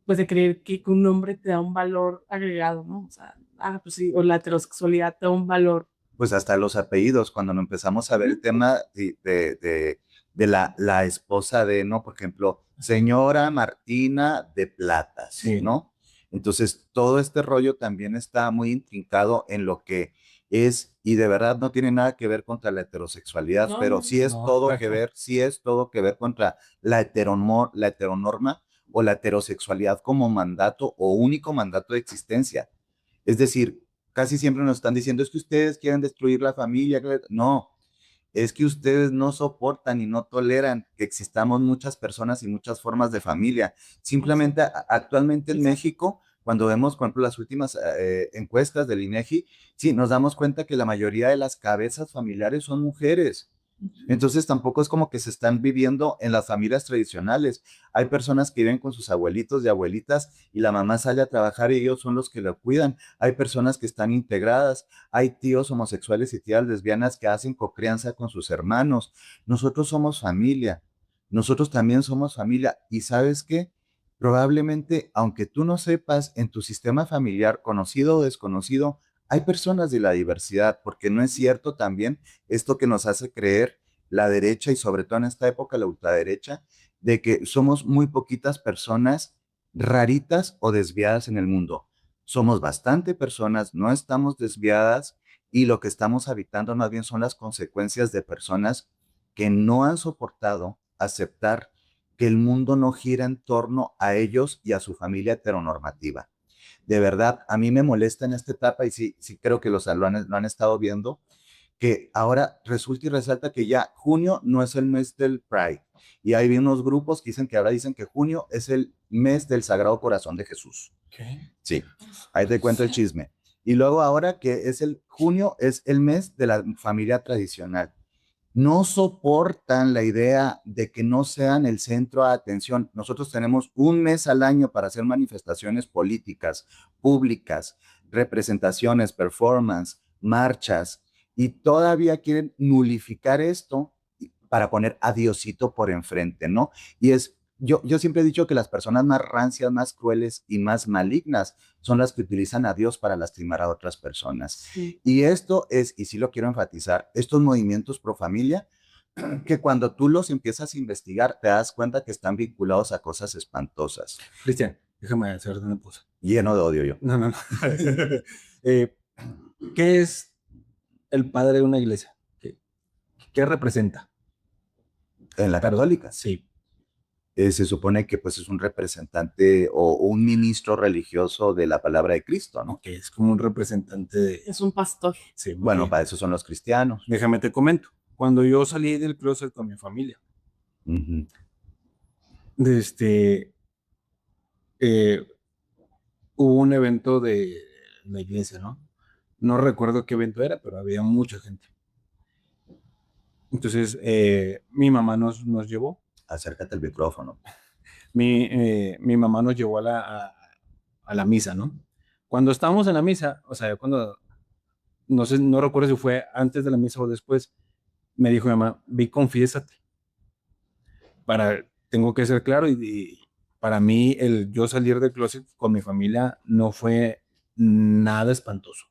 pues de creer que un hombre te da un valor agregado, ¿no? O sea, pues sí, o la heterosexualidad te da un valor. Pues hasta los apellidos, cuando no empezamos a ver el tema de la esposa de, ¿no? Por ejemplo, señora Martina de Platas, Sí, ¿no? Entonces, todo este rollo también está muy intrincado en lo que es, y de verdad no tiene nada que ver contra la heterosexualidad, No, pero no, sí es no, todo que ver, sí es todo que ver contra la heteronorma o la heterosexualidad como mandato o único mandato de existencia. Es decir, casi siempre nos están diciendo, es que ustedes quieren destruir la familia. No, es que ustedes no soportan y no toleran que existamos muchas personas y muchas formas de familia. Simplemente exacto, actualmente en exacto. México, cuando vemos, por ejemplo, las últimas encuestas del INEGI, sí, nos damos cuenta que la mayoría de las cabezas familiares son mujeres. Entonces tampoco es como que se están viviendo en las familias tradicionales. Hay personas que viven con sus abuelitos y abuelitas y la mamá sale a trabajar y ellos son los que lo cuidan. Hay personas que están integradas. Hay tíos homosexuales y tías lesbianas que hacen cocrianza con sus hermanos. Nosotros somos familia. Nosotros también somos familia. ¿Y sabes qué? Probablemente, aunque tú no sepas, en tu sistema familiar, conocido o desconocido, hay personas de la diversidad, porque no es cierto también esto que nos hace creer la derecha y sobre todo en esta época la ultraderecha, de que somos muy poquitas personas raritas o desviadas en el mundo. Somos bastante personas, no estamos desviadas y lo que estamos habitando más bien son las consecuencias de personas que no han soportado aceptar que el mundo no gira en torno a ellos y a su familia heteronormativa. De verdad, a mí me molesta en esta etapa y sí, sí creo que lo han estado viendo, que ahora resulta y resalta que ya junio no es el mes del Pride. Y hay unos grupos que dicen que ahora dicen que junio es el mes del Sagrado Corazón de Jesús. ¿qué? Sí, ahí te cuento el chisme. Y luego ahora que es el junio es el mes de la familia tradicional. No soportan la idea de que no sean el centro de atención. Nosotros tenemos un mes al año para hacer manifestaciones políticas, públicas, representaciones, performance, marchas, y todavía quieren nulificar esto para poner a Diosito por enfrente, ¿no? Y yo siempre he dicho que las personas más rancias, más crueles y más malignas son las que utilizan a Dios para lastimar a otras personas. Sí. Y esto es, y sí lo quiero enfatizar, estos movimientos pro familia, que cuando tú los empiezas a investigar, te das cuenta que están vinculados a cosas espantosas. Cristian, déjame hacerte una cosa. Lleno de odio yo. No, no, no. Eh, ¿Qué es el padre de una iglesia? ¿Qué representa? En la Perdón. católica, Sí, se supone que pues es un representante o un ministro religioso de la palabra de Cristo, ¿no? ok, es como un representante de... Es un pastor. Sí, muy Bueno, bien. para eso son los cristianos. Déjame te comento. Cuando yo salí del closet con mi familia, Ujú. este, eh, hubo un evento de la iglesia, ¿no? No recuerdo qué evento era, pero había mucha gente. Entonces, mi mamá nos llevó. Acércate al micrófono. Mi mamá nos llevó a la misa, ¿no? Cuando estábamos en la misa, o sea, cuando, no sé, no recuerdo si fue antes de la misa o después, me dijo mi mamá, vi, confiésate. Tengo que ser claro, y para mí el yo salir del closet con mi familia no fue nada espantoso.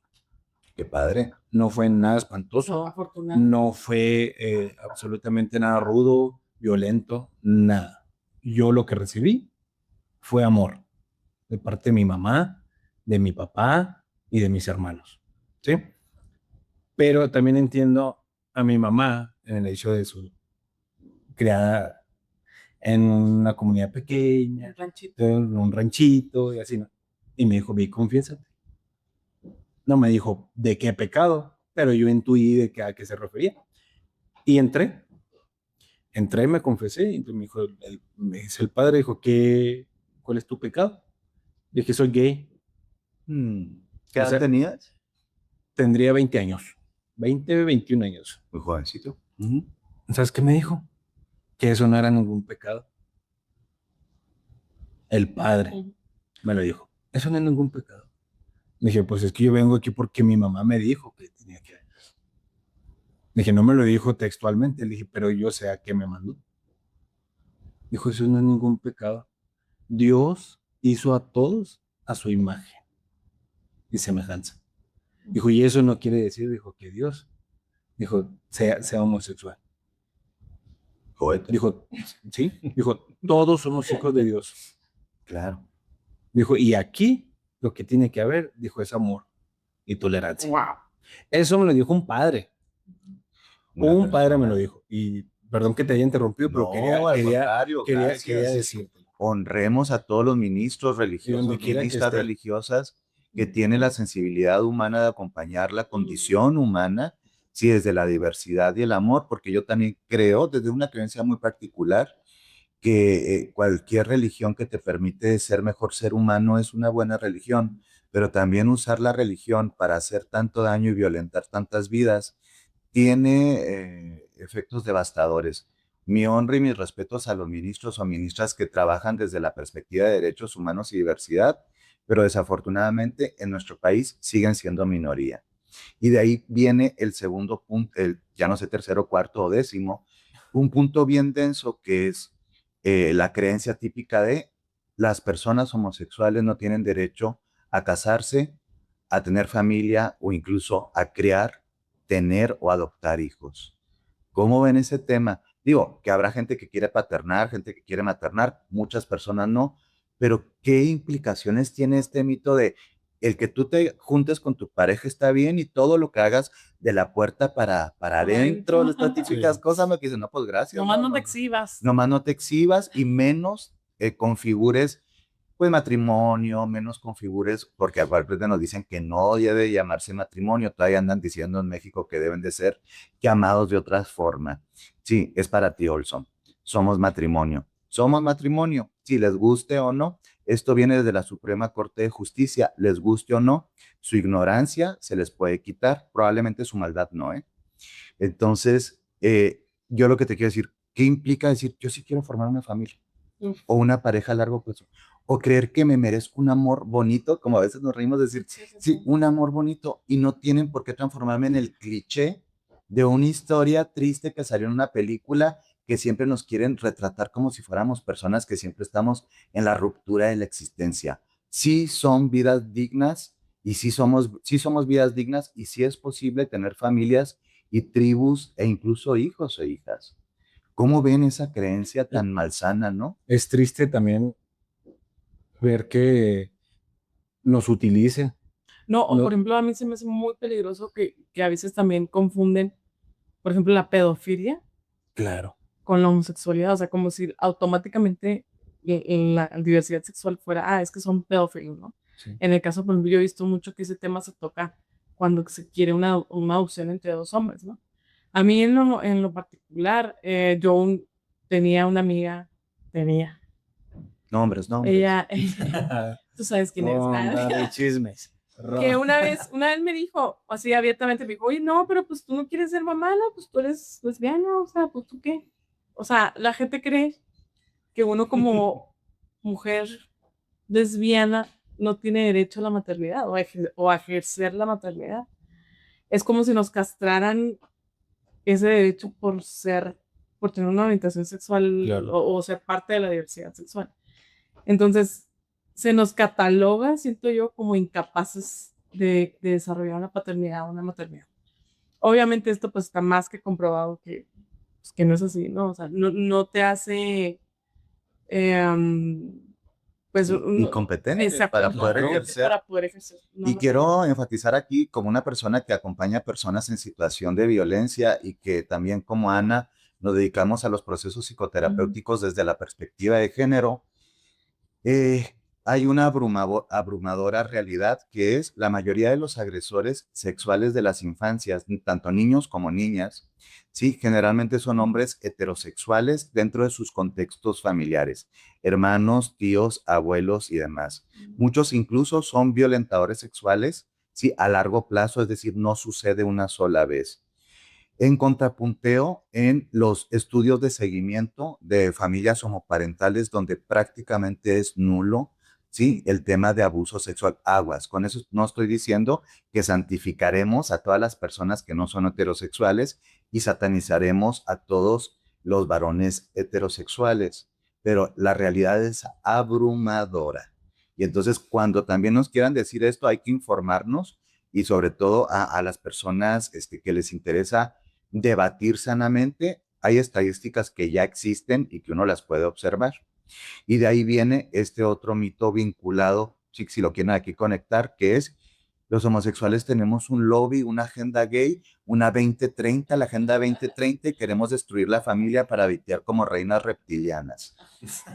Qué padre. No fue nada espantoso, Afortunado. no fue absolutamente nada rudo, violento, nada. Yo lo que recibí fue amor de parte de mi mamá, de mi papá y de mis hermanos, ¿sí? Pero también entiendo a mi mamá en el hecho de su criada en una comunidad pequeña, Un ranchito. en un ranchito y así, ¿no? Y me dijo, vi, confiésate. No me dijo de qué pecado, pero yo intuí de qué, a qué se refería. Y entré, me confesé, y me dijo, me dice el padre, dijo, ¿cuál es tu pecado? Dije, soy gay. ¿Qué O edad sea, tenías? tendría 20 años, 20, 21 años. Muy jovencito. ¿Sabes qué me dijo? Que eso no era ningún pecado. El padre me lo dijo, eso no es ningún pecado. Dije, pues es que yo vengo aquí porque mi mamá me dijo que tenía que. Dije, no me lo dijo textualmente, le dije, pero yo sé a qué me mandó. Dijo, eso no es ningún pecado. Dios hizo a todos a su imagen y semejanza. Dijo, y eso no quiere decir, dijo, que Dios, dijo, sea homosexual. Poeta. Dijo, sí, dijo, todos somos hijos de Dios. Claro. Dijo, y aquí lo que tiene que haber, dijo, es amor y tolerancia. Wow. Eso me lo dijo un padre. Una Un padre me persona. lo dijo. Y perdón que te haya interrumpido, pero No, al contrario, gracias. quería decirte. Honremos a todos los ministros Y religiosos, donde quiera que ministras esté. religiosas que tienen la sensibilidad humana de acompañar la condición humana, sí, desde la diversidad y el amor, porque yo también creo, desde una creencia muy particular, que cualquier religión que te permite ser mejor ser humano es una buena religión, pero también usar la religión para hacer tanto daño y violentar tantas vidas tiene efectos devastadores. Mi honra y mis respetos a los ministros o ministras que trabajan desde la perspectiva de derechos humanos y diversidad, pero desafortunadamente en nuestro país siguen siendo minoría. Y de ahí viene el segundo punto, ya no sé, tercero, cuarto o décimo, un punto bien denso que es la creencia típica de las personas homosexuales no tienen derecho a casarse, a tener familia o incluso a criar, tener o adoptar hijos. ¿Cómo ven ese tema? Digo, que habrá gente que quiere paternar, gente que quiere maternar, muchas personas no, pero ¿qué implicaciones tiene este mito de el que tú te juntes con tu pareja está bien y todo lo que hagas de la puerta para adentro, estas típicas Sí. cosas, no que dicen, no, pues gracias, Nomás no, no te no, exhibas. nomás no te exhibas y menos configures pues matrimonio, menos configures, porque aparte nos dicen que no debe llamarse matrimonio, todavía andan diciendo en México que deben de ser llamados de otra forma. Sí, es para ti, Olson. Somos matrimonio. Somos matrimonio, si les guste o no. Esto viene desde la Suprema Corte de Justicia, les guste o no, su ignorancia se les puede quitar, probablemente su maldad no, ¿eh? Entonces, yo lo que te quiero decir, ¿qué implica decir, yo sí quiero formar una familia Uf. o una pareja a largo plazo? O creer que me merezco un amor bonito, como a veces nos reímos de decir, sí, un amor bonito, y no tienen por qué transformarme en el cliché de una historia triste que salió en una película que siempre nos quieren retratar como si fuéramos personas que siempre estamos en la ruptura de la existencia. Sí son vidas dignas y sí somos vidas dignas y sí es posible tener familias y tribus e incluso hijos e hijas. ¿Cómo ven esa creencia tan malsana, no? Es triste también ver que nos utilicen. No, o por No, ejemplo, a mí se me hace muy peligroso que a veces también confunden, por ejemplo, la pedofilia claro. con la homosexualidad. O sea, como si automáticamente la diversidad sexual fuera, es que son pedófilos, ¿no? Sí. En el caso, por ejemplo, yo he visto mucho que ese tema se toca cuando se quiere una adopción entre dos hombres, ¿no? A mí en lo particular, tenía una amiga, tenía, Nombres, nombres. ella, tú sabes quién es, Ronda de chismes. que una vez me dijo, así abiertamente me dijo, oye, no, pero pues tú no quieres ser mamá, no, pues tú eres lesbiana, o sea, pues tú qué. O sea, la gente cree que uno como mujer lesbiana no tiene derecho a la maternidad o a ejercer la maternidad. Es como si nos castraran ese derecho por tener una orientación sexual Claro. o ser parte de la diversidad sexual. Entonces, se nos cataloga, siento yo, como incapaces de desarrollar una paternidad o una maternidad. Obviamente esto pues está más que comprobado pues, que no es así, ¿no? O sea, no te hace, pues, Incompetente para poder exactamente, ejercer. para poder ejercer una Y maternidad. quiero enfatizar aquí como una persona que acompaña a personas en situación de violencia y que también como Ana nos dedicamos a los procesos Ujú. psicoterapéuticos desde la perspectiva de género. Eh, Hay una abrumadora realidad que es la mayoría de los agresores sexuales de las infancias, tanto niños como niñas, sí, generalmente son hombres heterosexuales dentro de sus contextos familiares, hermanos, tíos, abuelos y demás. Muchos incluso son violentadores sexuales, sí, a largo plazo, es decir, no sucede una sola vez. En contrapunteo, en los estudios de seguimiento de familias homoparentales, donde prácticamente es nulo, ¿sí? El tema de abuso sexual, aguas. Con eso no estoy diciendo que santificaremos a todas las personas que no son heterosexuales y satanizaremos a todos los varones heterosexuales, pero la realidad es abrumadora. Y entonces, cuando también nos quieran decir esto, hay que informarnos y sobre todo a las personas que les interesa debatir sanamente. Hay estadísticas que ya existen y que uno las puede observar. Y de ahí viene este otro mito vinculado, si lo quieren aquí conectar, que es los homosexuales tenemos un lobby, una agenda gay, una 2030, la agenda 2030 y queremos destruir la familia para vitear como reinas reptilianas.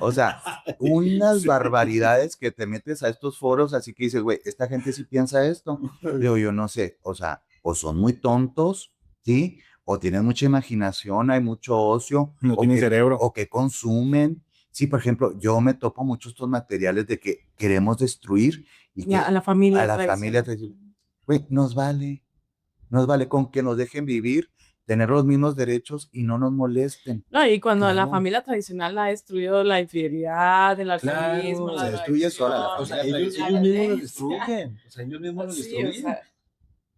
O sea, unas barbaridades que te metes a estos foros, así que dices, güey, esta gente sí piensa esto. Digo, yo no sé, o sea, o son muy tontos, ¿sí? O tienen mucha imaginación, hay mucho ocio, No tienen cerebro. o que consumen. Sí, por ejemplo, yo me topo mucho estos materiales de que queremos destruir y Ya, a que la a familia la familia, tradicional. güey, nos vale con que nos dejen vivir, tener los mismos derechos y no nos molesten. No, y cuando la Claro, familia tradicional ha destruido la infidelidad, el alcoholismo, claro. Se la destruye sola la O drogadicción, sea, familia la ellos mismos lo violencia. destruyen. O sea, ellos mismos lo Sí, o destruyen. sea,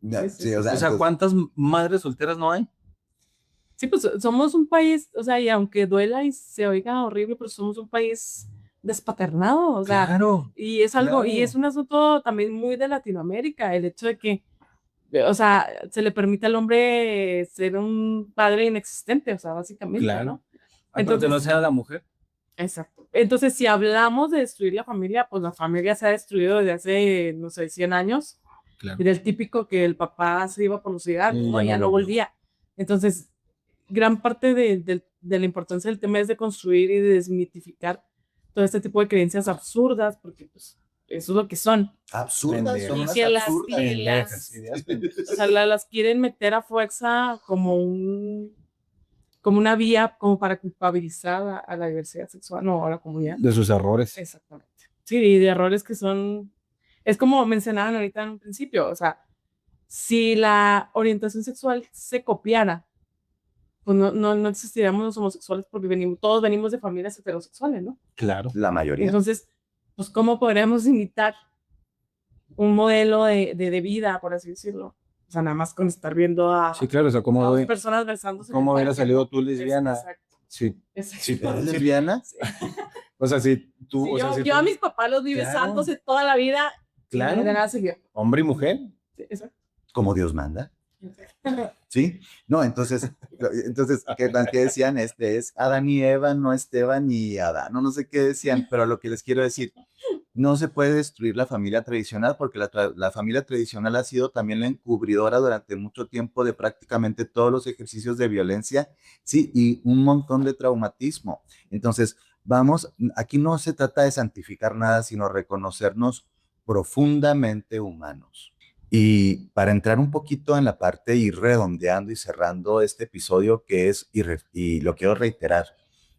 sí, sí, Sí, o sí, sea, O sí. sea, entonces, ¿cuántas madres solteras no hay? Sí, pues somos un país, o sea, y aunque duela y se oiga horrible, pero somos un país despaternado, o sea, Claro, y es algo, y es claro, un asunto también muy de Latinoamérica, el hecho de que, o sea, se le permite al hombre ser un padre inexistente, o sea, básicamente, claro. ¿no? Ay, pero que no Entonces, sea la mujer. exacto. Entonces, si hablamos de destruir la familia, pues la familia se ha destruido desde hace, no sé, 100 años. Claro. Era el típico que el papá se iba por los cigarros, Y ¿no? ya Y no ya no volvió. volvía. Entonces, gran parte de la importancia del tema es de construir y de desmitificar todo este tipo de creencias absurdas, porque pues eso es lo que son. absurdas, son Y Pendejas. unas que las, absurdas. y Pendejas, las, ideas o pendejas. sea, las quieren meter a fuerza como una vía como para culpabilizar a la diversidad sexual, no, a la comunidad. De sus errores. Exactamente. Sí, y de errores que son, es como mencionaban ahorita en un principio, o sea, si la orientación sexual se copiara, pues no existiríamos los homosexuales porque todos venimos de familias heterosexuales, ¿no? Claro. La mayoría. Entonces, pues, ¿cómo podríamos imitar un modelo de vida, por así decirlo? O sea, nada más con estar viendo Sí, claro. O sea, a dos personas besándose en el cómo hubiera parque, salido ¿no? tú lesbiana? Exacto. Sí, sí, Exacto. ¿Eres sí. lesbiana? Sí. O sea, si tú, Sí, o sea, yo, si yo a tú, mis papás los vi claro, besándose toda la vida y de claro, nada sirvió. hombre y mujer. Sí, exacto. Como Dios manda. ¿Sí? No, entonces ¿qué decían? Es Adán y Eva, no Esteban y Adán, no sé qué decían, pero lo que les quiero decir, no se puede destruir la familia tradicional porque la familia tradicional ha sido también la encubridora durante mucho tiempo de prácticamente todos los ejercicios de violencia, sí, y un montón de traumatismo. Entonces, aquí no se trata de santificar nada, sino reconocernos profundamente humanos. Y para entrar un poquito en la parte y redondeando y cerrando este episodio que es, y lo quiero reiterar,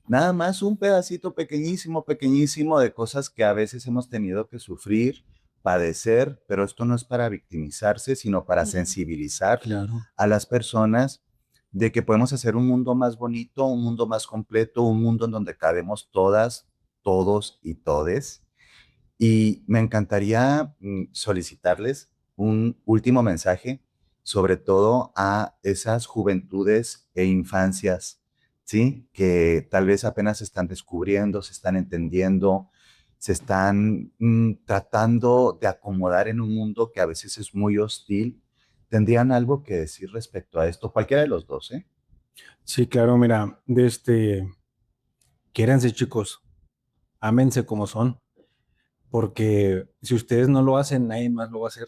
nada más un pedacito pequeñísimo, pequeñísimo de cosas que a veces hemos tenido que sufrir, padecer, pero esto no es para victimizarse, sino para sensibilizar Claro. a las personas de que podemos hacer un mundo más bonito, un mundo más completo, un mundo en donde cabemos todas, todos y todes. Y me encantaría solicitarles un último mensaje, sobre todo a esas juventudes e infancias, ¿sí? Que tal vez apenas se están descubriendo, se están entendiendo, se están tratando de acomodar en un mundo que a veces es muy hostil. ¿Tendrían algo que decir respecto a esto? Cualquiera de los dos, ¿eh? Sí, claro, mira, quiéranse, chicos, ámense como son, porque si ustedes no lo hacen, nadie más lo va a hacer.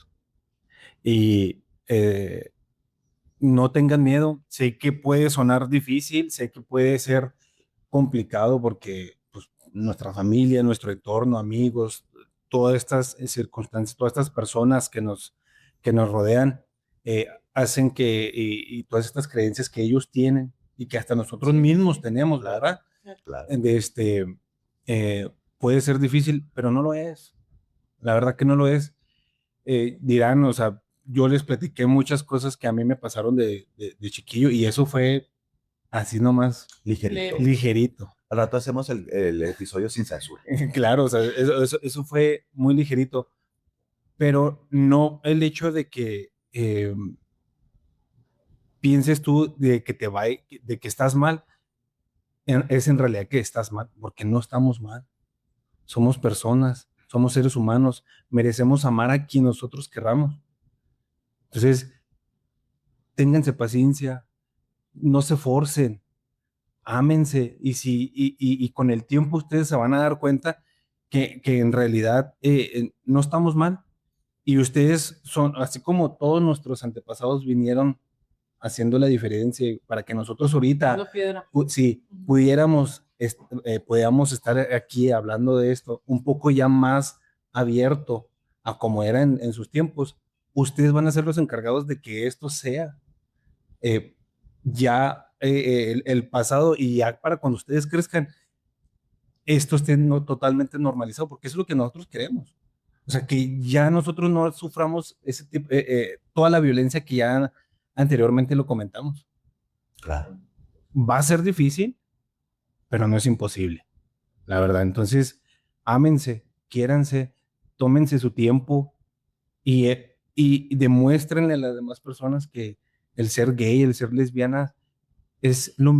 Y no tengan miedo. Sé que puede sonar difícil, sé que puede ser complicado porque pues, nuestra familia, nuestro entorno, amigos, todas estas circunstancias, todas estas personas que nos rodean, hacen y todas estas creencias que ellos tienen y que hasta nosotros Sí, mismos sí, tenemos, Claro, ¿verdad? claro. claro. De puede ser difícil, pero no lo es. La verdad que no lo es. Dirán, o sea, yo les platiqué muchas cosas que a mí me pasaron de chiquillo y eso fue así nomás, Ligerito. Leve. ligerito. Al rato hacemos el episodio sin censura. Claro, o sea, eso fue muy ligerito, pero no el hecho de que pienses tú de que de que estás mal, es en realidad que estás mal, porque no estamos mal. Somos personas, somos seres humanos, merecemos amar a quien nosotros querramos. Entonces, ténganse paciencia, no se forcen, ámense y con el tiempo ustedes se van a dar cuenta que en realidad no estamos mal y ustedes son, así como todos nuestros antepasados vinieron haciendo la diferencia para que nosotros ahorita, Picando piedra. si Ujú. pudiéramos, pudiéramos estar aquí hablando de esto un poco ya más abierto a como era en sus tiempos, ustedes van a ser los encargados de que esto sea eh, ya el pasado y ya para cuando ustedes crezcan, esto esté totalmente normalizado, porque eso es lo que nosotros queremos. O sea, que ya nosotros no suframos ese tipo, toda la violencia que ya anteriormente lo comentamos. Claro. Va a ser difícil, pero no es imposible, la verdad. Entonces, ámense, quiéranse, tómense su tiempo y demuéstrenle a las demás personas que el ser gay, el ser lesbiana, es es lo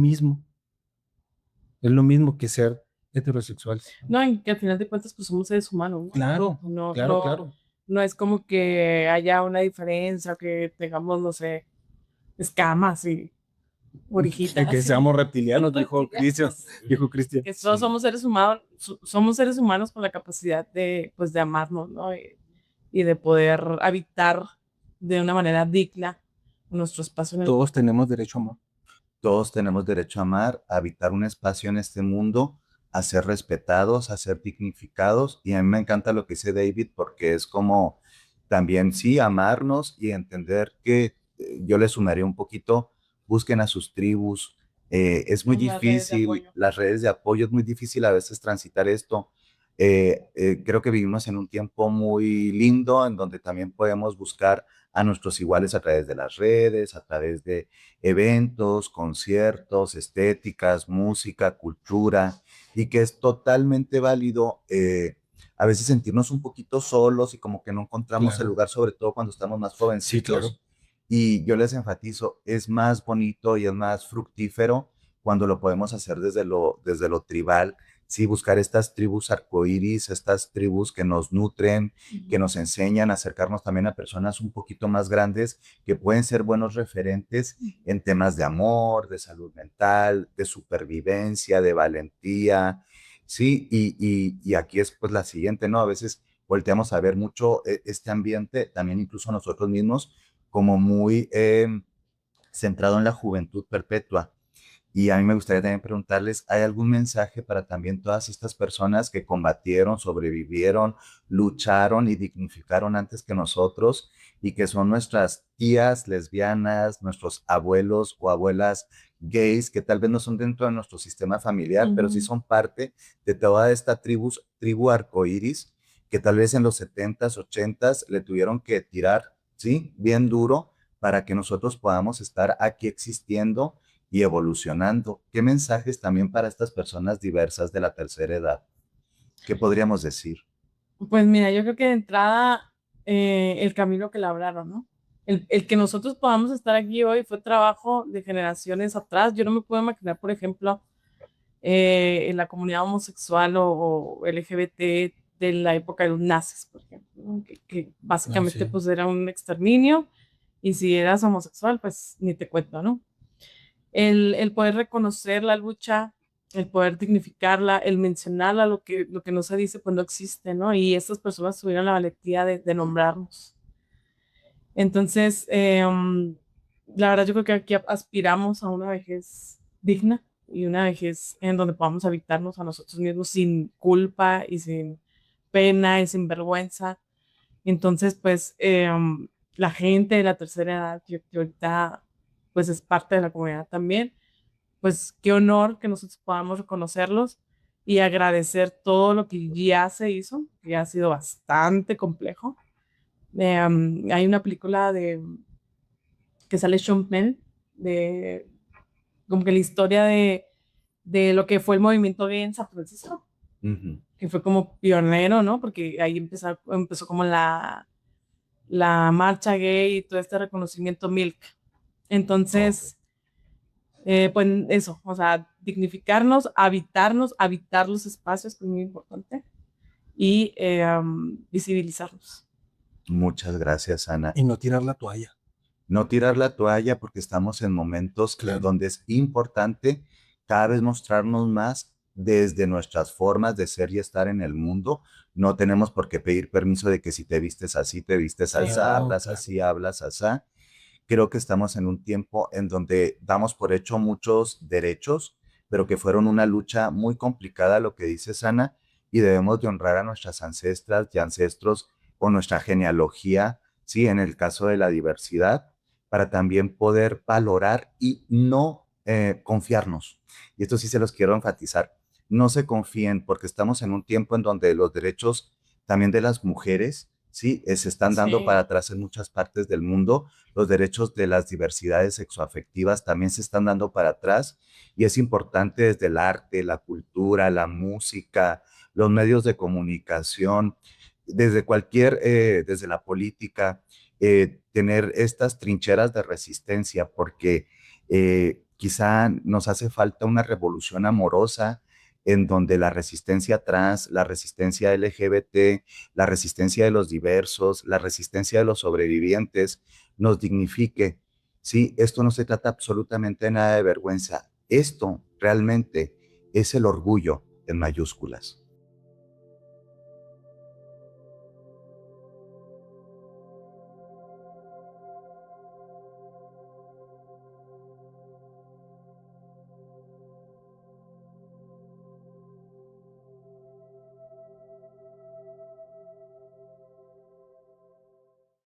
mismo que ser heterosexual. No, y que al final de cuentas, pues somos seres humanos, ¿no? Claro, No, claro, claro. no es como que haya una diferencia, que tengamos, no sé, escamas y Que orejitas y seamos reptilianos, dijo Cristian. reptilianos. Dijo Cristian. Que todos Sí. somos seres humanos, somos seres humanos con la capacidad de, pues, de amarnos, ¿no? Y de poder habitar de una manera digna nuestro espacio en el Todos mundo. tenemos derecho a amor. Todos tenemos derecho a amar, a habitar un espacio en este mundo, a ser respetados, a ser dignificados. Y a mí me encanta lo que dice David porque es como también, sí, amarnos y entender que yo le sumaría un poquito, busquen a sus tribus. Es muy En las redes de difícil, apoyo. las redes de apoyo, es muy difícil a veces transitar esto. Creo que vivimos en un tiempo muy lindo en donde también podemos buscar a nuestros iguales a través de las redes, a través de eventos, conciertos, estéticas, música, cultura, y que es totalmente válido a veces sentirnos un poquito solos y como que no encontramos el Claro. lugar, sobre todo cuando estamos más Sí, claro. jovencitos. Y yo les enfatizo, es más bonito y es más fructífero cuando lo podemos hacer desde lo tribal, sí, buscar estas tribus arcoíris, estas tribus que nos nutren, que nos enseñan a acercarnos también a personas un poquito más grandes que pueden ser buenos referentes en temas de amor, de salud mental, de supervivencia, de valentía, ¿sí? Y aquí es pues la siguiente, ¿no? A veces volteamos a ver mucho este ambiente, también incluso nosotros mismos, como muy centrado en la juventud perpetua. Y a mí me gustaría también preguntarles, ¿hay algún mensaje para también todas estas personas que combatieron, sobrevivieron, lucharon y dignificaron antes que nosotros y que son nuestras tías lesbianas, nuestros abuelos o abuelas gays, que tal vez no son dentro de nuestro sistema familiar, pero sí Ujú. son parte de toda esta tribu arcoíris que tal vez en los 70s, 80s le tuvieron que tirar, ¿sí? Bien duro para que nosotros podamos estar aquí existiendo y evolucionando. ¿Qué mensajes también para estas personas diversas de la tercera edad? ¿Qué podríamos decir? Pues mira, yo creo que de entrada el camino que labraron, ¿no? El que nosotros podamos estar aquí hoy fue trabajo de generaciones atrás. Yo no me puedo imaginar, por ejemplo, en la comunidad homosexual o LGBT de la época de los nazis, por ejemplo, ¿no? Que básicamente sí. pues era un exterminio, y si eras homosexual, pues ni te cuento, ¿no? El poder reconocer la lucha, el poder dignificarla, el mencionarla, lo que no se dice, pues no existe, ¿no? Y estas personas tuvieron la valentía de nombrarnos. Entonces, la verdad yo creo que aquí aspiramos a una vejez digna y una vejez en donde podamos habitarnos a nosotros mismos sin culpa y sin pena y sin vergüenza. Entonces, pues la gente de la tercera edad, que ahorita pues es parte de la comunidad también, pues qué honor que nosotros podamos reconocerlos y agradecer todo lo que ya se hizo, que ha sido bastante complejo. Hay una película que sale Sean Penn, de como que la historia de lo que fue el movimiento gay en San Francisco, Ujú. que fue como pionero, ¿no? Porque ahí empezó como la marcha gay y todo este reconocimiento MILK. Ok. Entonces, pues eso, o sea, dignificarnos, habitar los espacios, que es muy importante, y visibilizarnos. Muchas gracias, Ana. Y no tirar la toalla. No tirar la toalla porque estamos en momentos en Claro. donde es importante cada vez mostrarnos más desde nuestras formas de ser y estar en el mundo. No tenemos por qué pedir permiso de que si te vistes así, te vistes Sí, así, No, hablas claro. así, hablas así. Creo que estamos en un tiempo en donde damos por hecho muchos derechos, pero que fueron una lucha muy complicada, lo que dice Sana, y debemos de honrar a nuestras ancestras y ancestros con nuestra genealogía, sí, en el caso de la diversidad, para también poder valorar y no confiarnos. Y esto sí se los quiero enfatizar. No se confíen porque estamos en un tiempo en donde los derechos también de las mujeres, sí, se están dando para sí, atrás en muchas partes del mundo. Los derechos de las diversidades sexoafectivas también se están dando para atrás y es importante desde el arte, la cultura, la música, los medios de comunicación, desde desde la política, tener estas trincheras de resistencia porque quizá nos hace falta una revolución amorosa en donde la resistencia trans, la resistencia LGBT, la resistencia de los diversos, la resistencia de los sobrevivientes, nos dignifique. Sí, esto no se trata absolutamente nada de vergüenza. Esto realmente es el orgullo en mayúsculas.